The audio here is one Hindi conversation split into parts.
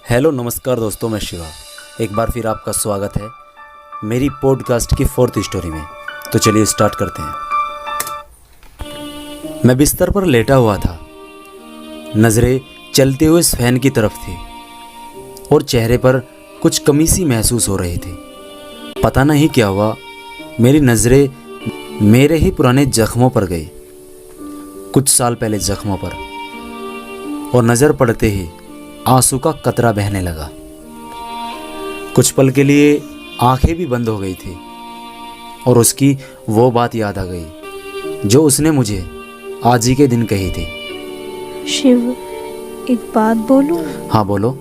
हेलो नमस्कार दोस्तों, मैं शिवा। एक बार फिर आपका स्वागत है मेरी पॉडकास्ट की 4th स्टोरी में। तो चलिए स्टार्ट करते हैं। मैं बिस्तर पर लेटा हुआ था, नज़रें चलते हुए उस फैन की तरफ थी और चेहरे पर कुछ कमी सी महसूस हो रही थी। पता नहीं क्या हुआ, मेरी नज़रें मेरे ही पुराने जख्मों पर गई, कुछ साल पहले जख्मों पर, और नज़र पड़ते ही आंसू का कतरा बहने लगा। कुछ पल के लिए आंखें भी बंद हो गई थी और उसकी वो बात याद आ गई जो उसने मुझे आज ही के दिन कही थी। शिव, एक बात बोलूं? हाँ बोलो।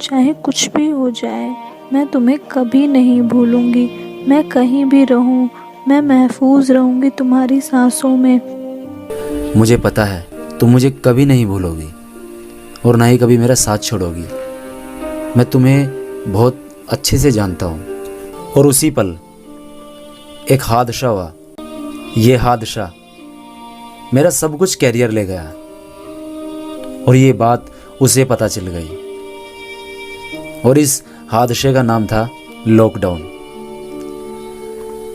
चाहे कुछ भी हो जाए, मैं तुम्हें कभी नहीं भूलूंगी। मैं कहीं भी रहूं, मैं महफूज रहूंगी तुम्हारी सांसों में। मुझे पता है तुम मुझे कभी नहीं भूलोगी और ना ही कभी मेरा साथ छोड़ोगी। मैं तुम्हें बहुत अच्छे से जानता हूँ। और उसी पल एक हादसा हुआ। ये हादसा मेरा सब कुछ कैरियर ले गया और ये बात उसे पता चल गई। और इस हादसे का नाम था लॉकडाउन।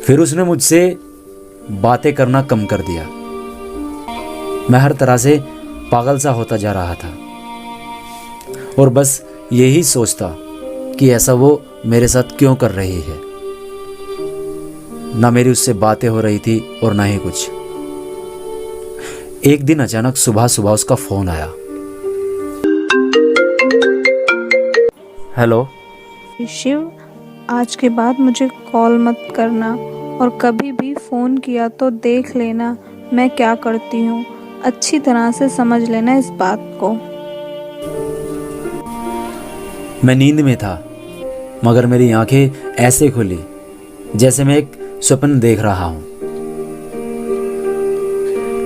फिर उसने मुझसे बातें करना कम कर दिया। मैं हर तरह से पागल सा होता जा रहा था और बस यही सोचता कि ऐसा वो मेरे साथ क्यों कर रही है। ना मेरी उससे बातें हो रही थी और ना ही कुछ। एक दिन अचानक सुबह सुबह उसका फोन आया। हेलो शिव, आज के बाद मुझे कॉल मत करना और कभी भी फ़ोन किया तो देख लेना मैं क्या करती हूँ। अच्छी तरह से समझ लेना इस बात को। मैं नींद में था, मगर मेरी आंखें ऐसे खुली जैसे मैं एक स्वप्न देख रहा हूं।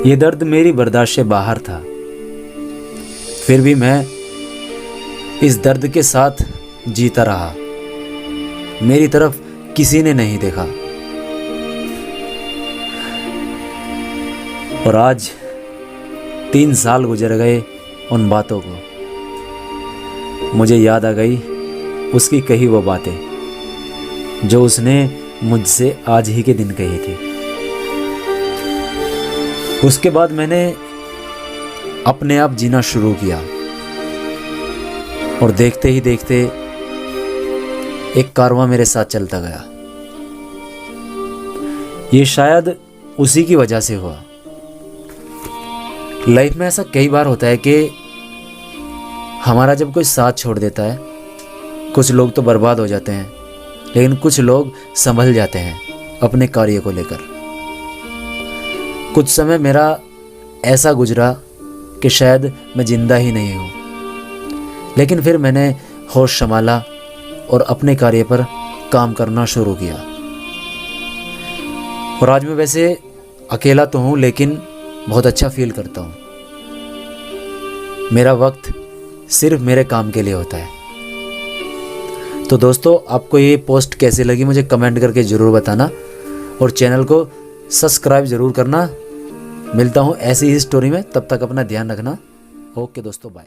ये दर्द मेरी बर्दाश्त से बाहर था, फिर भी मैं इस दर्द के साथ जीता रहा। मेरी तरफ किसी ने नहीं देखा और आज 3 साल गुजर गए उन बातों को। मुझे याद आ गई उसकी कही वो बातें जो उसने मुझसे आज ही के दिन कही थी। उसके बाद मैंने अपने आप जीना शुरू किया और देखते ही देखते एक कारवां मेरे साथ चलता गया। ये शायद उसी की वजह से हुआ। लाइफ में ऐसा कई बार होता है कि हमारा जब कोई साथ छोड़ देता है, कुछ लोग तो बर्बाद हो जाते हैं, लेकिन कुछ लोग संभल जाते हैं अपने कार्य को लेकर। कुछ समय मेरा ऐसा गुजरा कि शायद मैं जिंदा ही नहीं हूँ, लेकिन फिर मैंने होश संभाला और अपने कार्य पर काम करना शुरू किया। और आज मैं वैसे अकेला तो हूँ, लेकिन बहुत अच्छा फील करता हूँ। मेरा वक्त सिर्फ मेरे काम के लिए होता है। तो दोस्तों, आपको ये पोस्ट कैसी लगी मुझे कमेंट करके ज़रूर बताना और चैनल को सब्सक्राइब ज़रूर करना। मिलता हूँ ऐसी ही स्टोरी में, तब तक अपना ध्यान रखना। ओके दोस्तों, बाय।